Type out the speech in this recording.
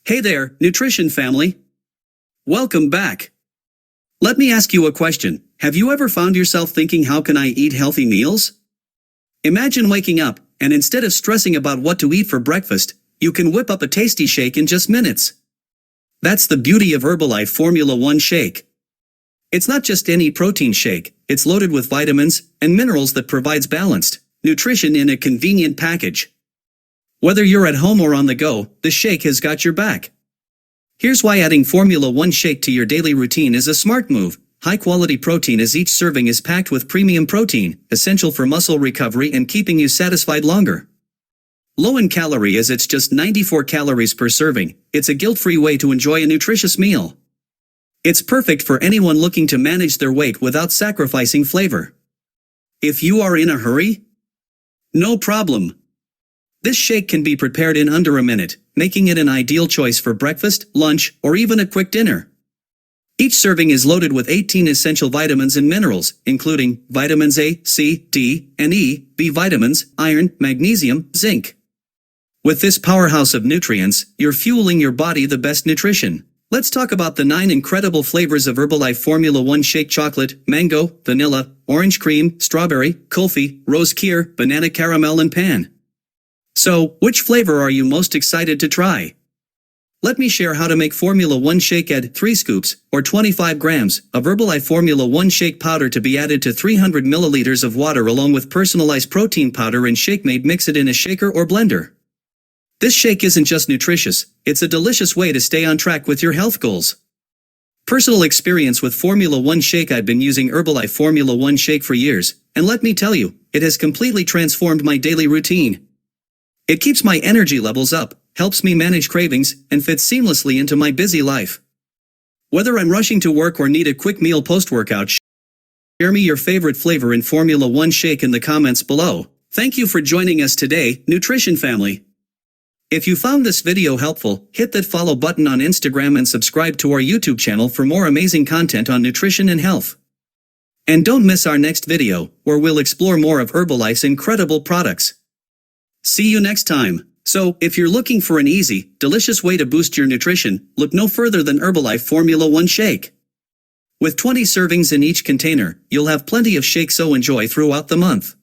Hey there, nutrition family. Welcome back. Let me ask you a question. Have you ever found yourself thinking, how can I eat healthy meals? Imagine waking up, and instead of stressing about what to eat for breakfast, you can whip up a tasty shake in just minutes. That's the beauty of Herbalife Formula 1 Shake. It's not just any protein shake, it's loaded with vitamins and minerals that provides balanced nutrition in a convenient package. Whether you're at home or on the go, the shake has got your back. Here's why adding Formula 1 Shake to your daily routine is a smart move. High-quality protein, as each serving is packed with premium protein, essential for muscle recovery and keeping you satisfied longer. Low in calorie, as it's just 94 calories per serving, it's a guilt-free way to enjoy a nutritious meal. It's perfect for anyone looking to manage their weight without sacrificing flavor. If you are in a hurry, no problem. This shake can be prepared in under a minute, making it an ideal choice for breakfast, lunch, or even a quick dinner. Each serving is loaded with 18 essential vitamins and minerals, including vitamins A, C, D, and E, B vitamins, iron, magnesium, zinc. With this powerhouse of nutrients, you're fueling your body the best nutrition. Let's talk about the 9 incredible flavors of Herbalife Formula 1 Shake: chocolate, mango, vanilla, orange cream, strawberry, kulfi, rose kheer, banana caramel, and pan. So, which flavor are you most excited to try? Let me share how to make Formula 1 Shake. Add 3 scoops, or 25 grams, of Herbalife Formula 1 Shake powder to be added to 300 milliliters of water along with personalized protein powder and shake made. Mix it in a shaker or blender. This shake isn't just nutritious, it's a delicious way to stay on track with your health goals. Personal experience with Formula 1 Shake. I've been using Herbalife Formula 1 Shake for years, and let me tell you, it has completely transformed my daily routine. It keeps my energy levels up, helps me manage cravings, and fits seamlessly into my busy life. Whether I'm rushing to work or need a quick meal post-workout, share me your favorite flavor in Formula 1 Shake in the comments below. Thank you for joining us today, nutrition family. If you found this video helpful, hit that follow button on Instagram and subscribe to our YouTube channel for more amazing content on nutrition and health. And don't miss our next video, where we'll explore more of Herbalife's incredible products. See you next time. So, if you're looking for an easy, delicious way to boost your nutrition, look no further than Herbalife Formula 1 Shake. With 20 servings in each container, you'll have plenty of shakes to enjoy throughout the month.